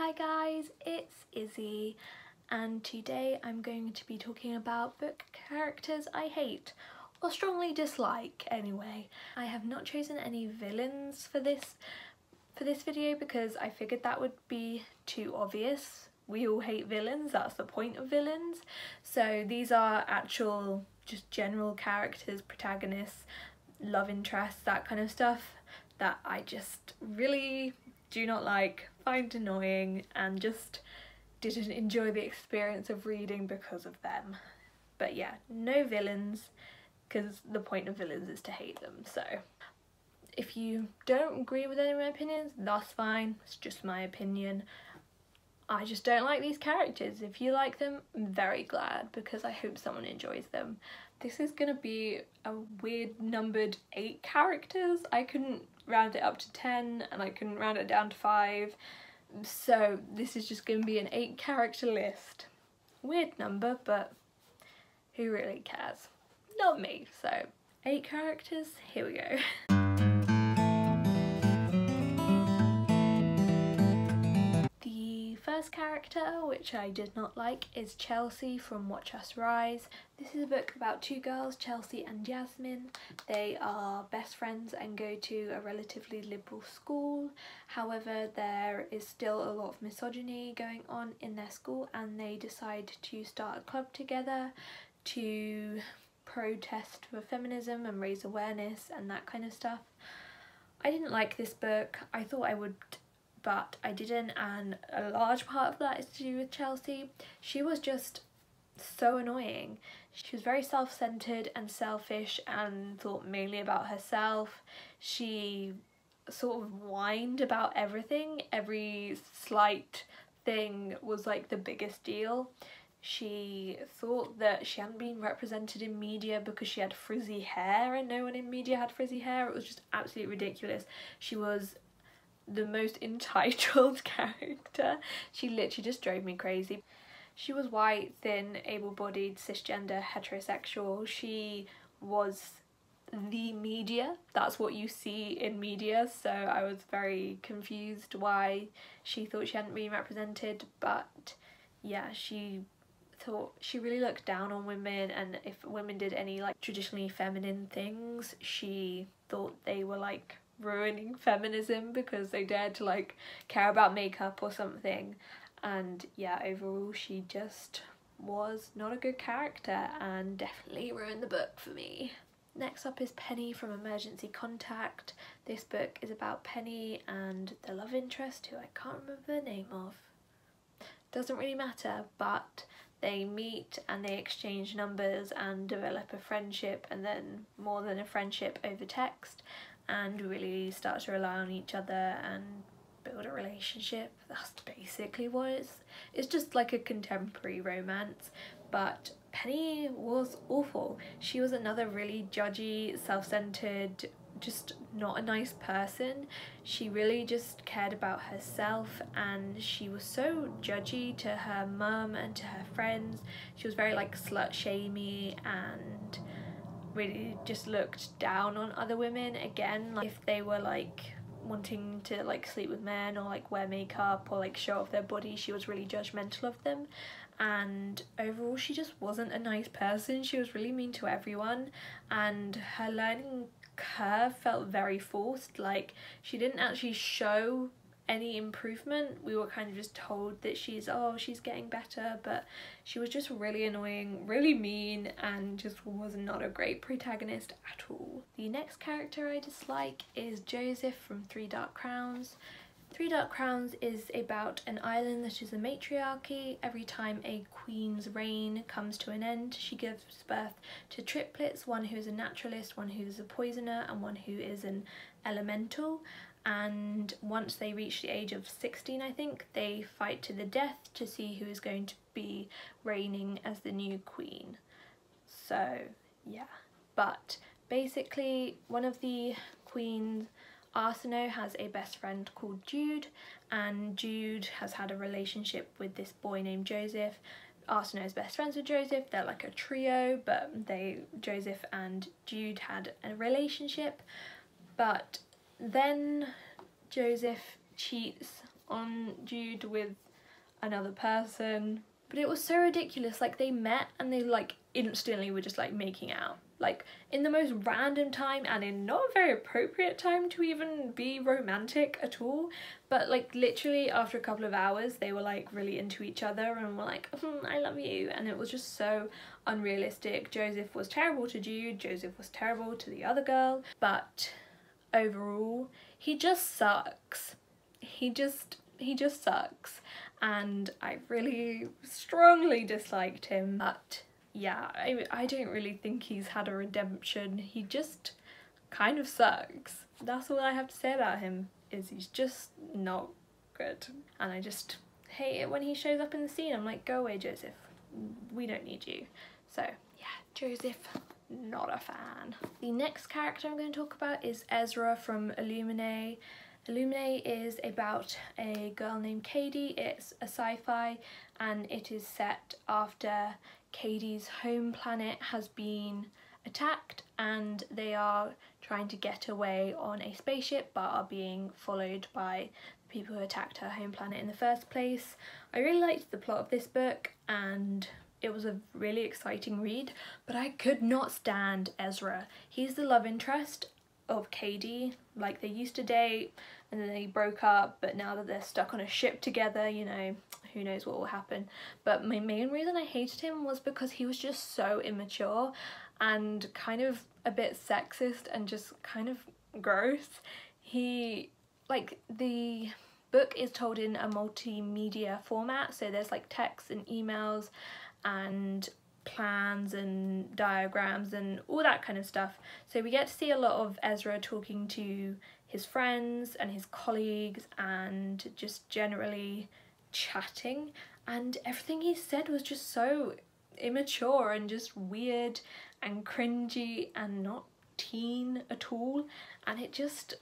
Hi guys, it's Izzy and today I'm going to be talking about book characters I hate or strongly dislike anyway. I have not chosen any villains for this video because I figured that would be too obvious. We all hate villains, that's the point of villains. So these are actual just general characters, protagonists, love interests, that kind of stuff that I just really do not like, find annoying, and just didn't enjoy the experience of reading because of them. But yeah, no villains, because the point of villains is to hate them. So if you don't agree with any of my opinions, that's fine, it's just my opinion. I just don't like these characters. If you like them, I'm very glad because I hope someone enjoys them. This is gonna be a weird numbered 8 characters. I couldn't round it up to 10 and I couldn't round it down to 5. So this is just gonna be an 8 character list. Weird number, but who really cares? Not me. So 8 characters, here we go. First character, which I did not like, is Chelsea from Watch Us Rise. This is a book about 2 girls, Chelsea and Jasmine. They are best friends and go to a relatively liberal school. However, there is still a lot of misogyny going on in their school and they decide to start a club together to protest for feminism and raise awareness and that kind of stuff. I didn't like this book. I thought I would, but I didn't, and a large part of that is to do with Chelsea. She was just so annoying. She was very self-centered and selfish and thought mainly about herself. She sort of whined about everything. Every slight thing was like the biggest deal. She thought that she hadn't been represented in media because she had frizzy hair and no one in media had frizzy hair. It was just absolutely ridiculous. She was the most entitled character. She literally just drove me crazy. She was white, thin, able-bodied, cisgender, heterosexual. She was the media. That's what you see in media, so I was very confused why she thought she hadn't been represented. But yeah, she thought she really looked down on women, and if women did any like traditionally feminine things, she thought they were like ruining feminism because they dared to like care about makeup or something. And yeah, overall she just was not a good character and definitely ruined the book for me. Next up is Penny from Emergency Contact. This book is about Penny and the love interest, who I can't remember the name of. Doesn't really matter, but they meet and they exchange numbers and develop a friendship, and then more than a friendship over text, and really start to rely on each other and build a relationship. That's basically what it is. It's just like a contemporary romance, but Penny was awful. She was another really judgy, self-centered, just not a nice person. She really just cared about herself and she was so judgy to her mum and to her friends. She was very like slut-shamey and really just looked down on other women. Again, like if they were like wanting to like sleep with men or like wear makeup or like show off their body, she was really judgmental of them. And overall she just wasn't a nice person. She was really mean to everyone and her learning curve felt very forced. Like she didn't actually show any improvement. We were kind of just told that she's getting better, but she was just really annoying, really mean, and just was not a great protagonist at all. The next character I dislike is Joseph from 3 Dark Crowns. 3 Dark Crowns is about an island that is a matriarchy. Every time a queen's reign comes to an end, she gives birth to triplets, one who is a naturalist, one who is a poisoner, and one who is an elemental. And once they reach the age of 16, I think, they fight to the death to see who is going to be reigning as the new queen. So yeah, but basically one of the queens, Arsenault, has a best friend called Jude, and Jude has had a relationship with this boy named Joseph. Arsenault is best friends with Joseph, they're like a trio, but Joseph and Jude had a relationship, but then Joseph cheats on Jude with another person. But it was so ridiculous. Like, they met and they like instantly were just like making out, like in the most random time and in not a very appropriate time to even be romantic at all. But like literally after a couple of hours they were like really into each other and were like, I love you, and it was just so unrealistic. Joseph was terrible to Jude, Joseph was terrible to the other girl, but overall he just sucks. He just sucks, and I really strongly disliked him. But yeah, I don't really think he's had a redemption. He just kind of sucks. That's all I have to say about him, is he's just not good. And I just hate it when he shows up in the scene. I'm like, go away, Joseph. We don't need you. So yeah, Joseph, not a fan. The next character I'm going to talk about is Ezra from Illuminae. Illuminae is about a girl named Katie. It's a sci-fi and it is set after Katie's home planet has been attacked and they are trying to get away on a spaceship but are being followed by the people who attacked her home planet in the first place. I really liked the plot of this book and it was a really exciting read, but I could not stand Ezra. He's the love interest of Katie. Like, they used to date and then they broke up, but now that they're stuck on a ship together, you know, who knows what will happen. But my main reason I hated him was because he was just so immature and kind of a bit sexist and just kind of gross. He, like, the book is told in a multimedia format, so there's like texts and emails and plans and diagrams and all that kind of stuff. So we get to see a lot of Ezra talking to his friends and his colleagues and just generally chatting, and everything he said was just so immature and just weird and cringy and not teen at all, and I just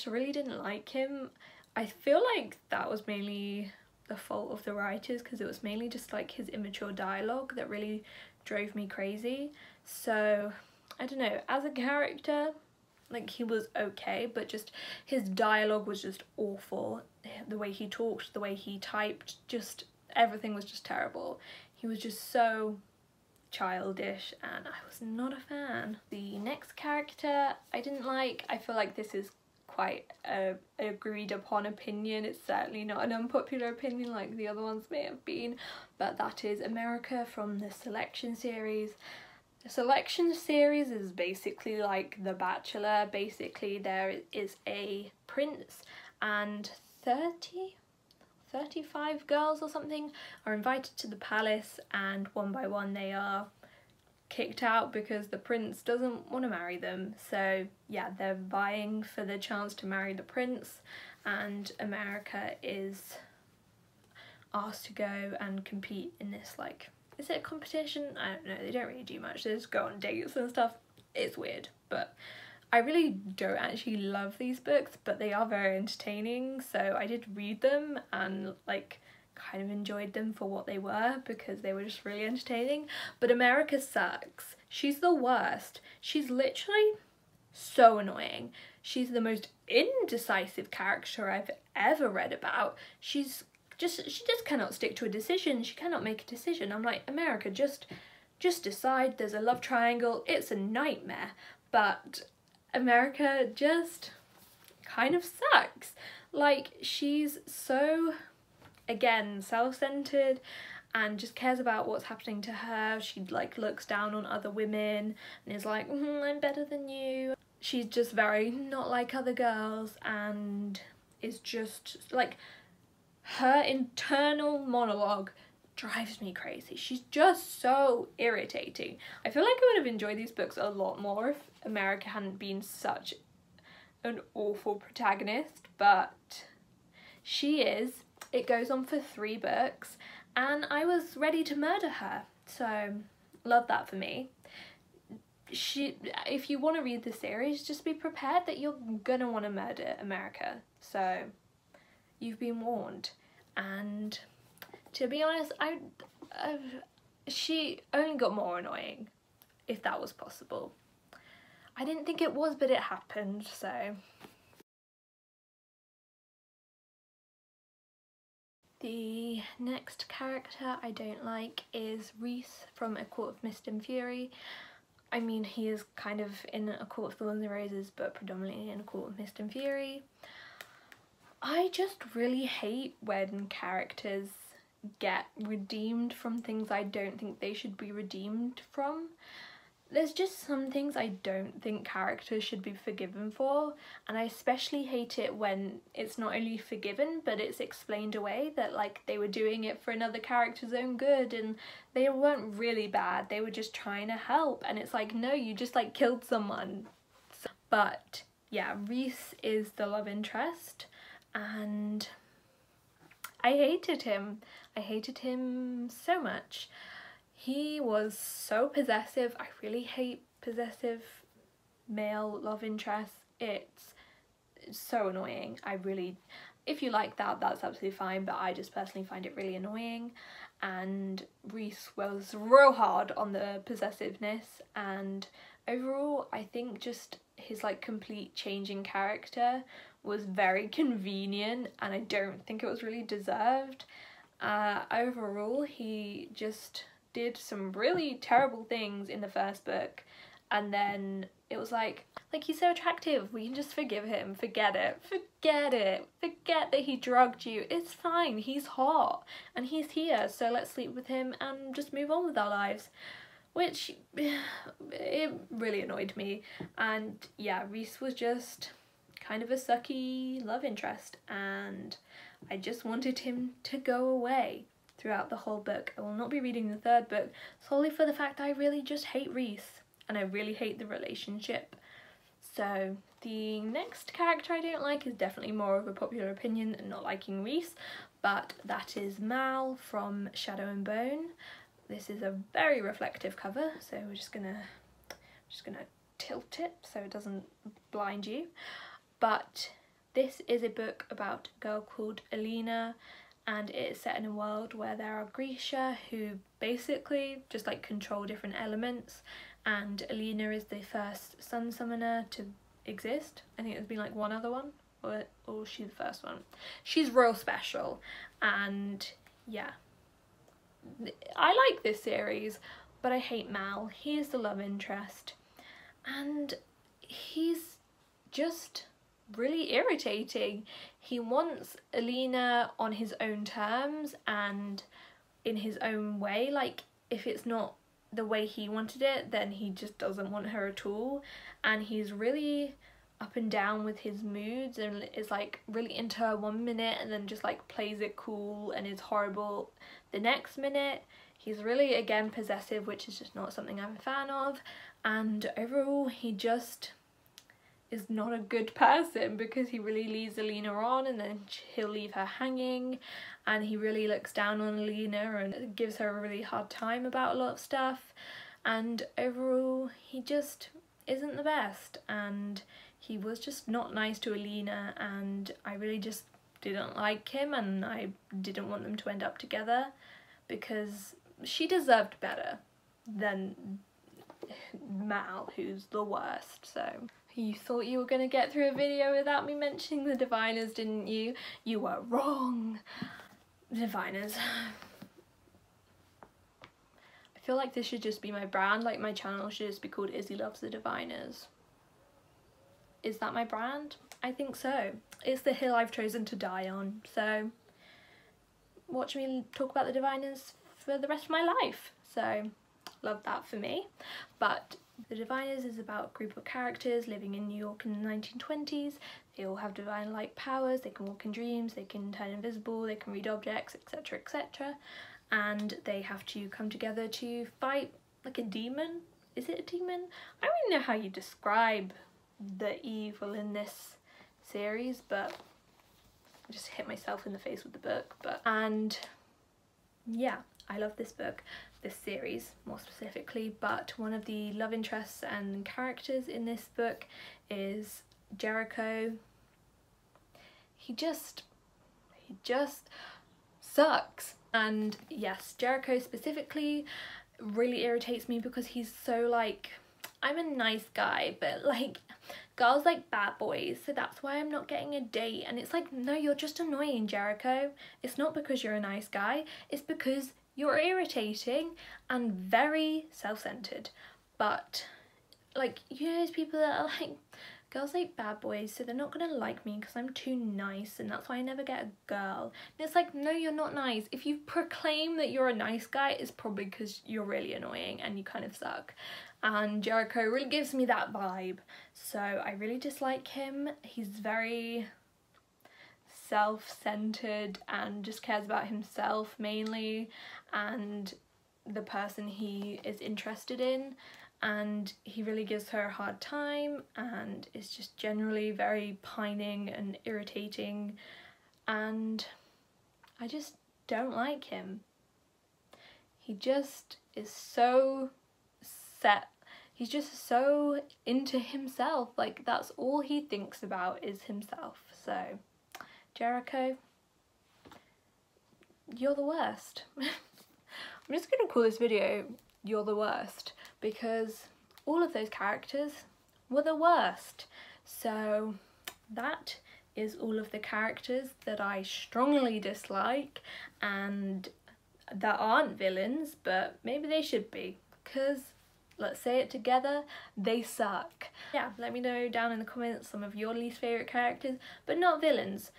really didn't like him. I feel like that was mainly the fault of the writers, because it was mainly just like his immature dialogue that really drove me crazy. So I don't know, as a character, like, he was okay, but just his dialogue was just awful. The way he talked, the way he typed, just everything was just terrible. He was just so childish and I was not a fan. The next character I didn't like. I feel like this is quite a agreed upon opinion. It's certainly not an unpopular opinion like the other ones may have been, but that is America from the Selection series. The Selection series is basically like The Bachelor. Basically there is a prince and 35 girls or something are invited to the palace, and one by one they are kicked out because the prince doesn't want to marry them. So yeah, they're vying for the chance to marry the prince, and America is asked to go and compete in this, like, is it a competition? I don't know, they don't really do much, they just go on dates and stuff. It's weird, but I really don't actually love these books, but they are very entertaining, so I did read them and like kind of enjoyed them for what they were because they were just really entertaining. But America sucks. She's the worst. She's literally so annoying. She's the most indecisive character I've ever read about. She just cannot stick to a decision. She cannot make a decision. I'm like, America, just decide. There's a love triangle. It's a nightmare. But America just kind of sucks. Like, she's so, again, self-centered and just cares about what's happening to her. She like looks down on other women and is like, I'm better than you. She's just very not like other girls and is just like, her internal monologue drives me crazy. She's just so irritating. I feel like I would have enjoyed these books a lot more if America hadn't been such an awful protagonist, but she is. It goes on for 3 books and I was ready to murder her, so love that for me. If you want to read the series, just be prepared that you're gonna want to murder America, so you've been warned. And to be honest, she only got more annoying, if that was possible. I didn't think it was, but it happened, so The next character I don't like is Reese from A Court of Mist and Fury. I mean, he is kind of in A Court of Thorns and Roses, but predominantly in A Court of Mist and Fury. I just really hate when characters get redeemed from things I don't think they should be redeemed from. There's just some things I don't think characters should be forgiven for, and I especially hate it when it's not only forgiven but it's explained away that like they were doing it for another character's own good and they weren't really bad, they were just trying to help, and it's like, no, you just like killed someone. But yeah, Reese is the love interest and I hated him. I hated him so much. He was so possessive. I really hate possessive male love interests. It's so annoying. If you like that, that's absolutely fine, but I just personally find it really annoying. And Reese was real hard on the possessiveness, and overall I think just his like complete change in character was very convenient and I don't think it was really deserved. Overall he just did some really terrible things in the first book, and then it was like he's so attractive, we can just forgive him, forget it, forget that he drugged you, it's fine, he's hot and he's here, so let's sleep with him and just move on with our lives, which it really annoyed me. And yeah, Reese was just kind of a sucky love interest and I just wanted him to go away throughout the whole book. I will not be reading the third book solely for the fact that I really just hate Reese and I really hate the relationship. So the next character I don't like is definitely more of a popular opinion than not liking Reese, but that is Mal from Shadow and Bone. This is a very reflective cover, so we're just gonna tilt it so it doesn't blind you. But this is a book about a girl called Alina, and it is set in a world where there are Grisha who basically just like control different elements, and Alina is the first sun summoner to exist. I think there's been like one other one, or she's the first one. She's real special, and yeah, I like this series, but I hate Mal. He is the love interest and he's just really irritating. He wants Alina on his own terms and in his own way. Like, if it's not the way he wanted it, then he just doesn't want her at all, and he's really up and down with his moods and is like really into her one minute and then just like plays it cool and is horrible the next minute. He's really, again, possessive, which is just not something I'm a fan of, and overall he just is not a good person because he really leads Alina on and then he'll leave her hanging, and he really looks down on Alina and gives her a really hard time about a lot of stuff, and overall he just isn't the best, and he was just not nice to Alina, and I really just didn't like him and I didn't want them to end up together because she deserved better than Mal, who's the worst. So you thought you were going to get through a video without me mentioning the diviners, didn't you? You were wrong. Diviners. I feel like this should just be my brand, like my channel should just be called Izzy Loves the Diviners. Is that my brand? I think so. It's the hill I've chosen to die on, so watch me talk about the Diviners for the rest of my life. So love that for me. But the Diviners is about a group of characters living in New York in the 1920s. They all have divine-like powers, they can walk in dreams, they can turn invisible, they can read objects, etc, etc. And they have to come together to fight like a demon. Is it a demon? I don't really know how you describe the evil in this series, but I just hit myself in the face with the book. And yeah, I love this book, this series more specifically, but one of the love interests and characters in this book is Jericho. He just sucks. And yes, Jericho specifically really irritates me because he's so like, I'm a nice guy, but like, girls like bad boys, so that's why I'm not getting a date. And it's like, no, you're just annoying, Jericho. It's not because you're a nice guy, it's because you're irritating and very self-centered. But like, you know, those people that are like, girls like bad boys, so they're not gonna like me because I'm too nice, and that's why I never get a girl. And it's like, no, you're not nice. If you proclaim that you're a nice guy, it's probably because you're really annoying and you kind of suck. And Jericho really gives me that vibe, so I really dislike him. He's very self-centered and just cares about himself mainly and the person he is interested in, and he really gives her a hard time and is just generally very pining and irritating, and I just don't like him. He just is so set. He's just so into himself. Like, that's all he thinks about is himself. So Jericho, you're the worst. I'm just gonna call this video "You're the Worst" because all of those characters were the worst. So that is all of the characters that I strongly dislike and that aren't villains, but maybe they should be, because let's say it together, they suck. Yeah, let me know down in the comments some of your least favourite characters, but not villains,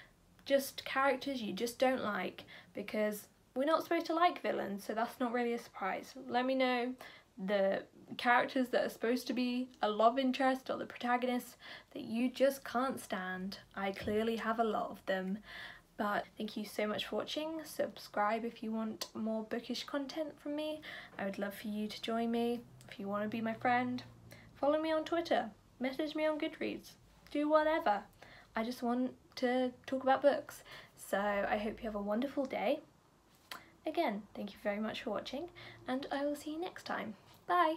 just characters you just don't like, because we're not supposed to like villains, so that's not really a surprise. Let me know the characters that are supposed to be a love interest or the protagonists that you just can't stand. I clearly have a lot of them. But thank you so much for watching. Subscribe if you want more bookish content from me. I would love for you to join me. If you want to be my friend, follow me on Twitter, message me on Goodreads, do whatever. I just want to talk about books. So I hope you have a wonderful day. Again, thank you very much for watching, and I will see you next time. Bye!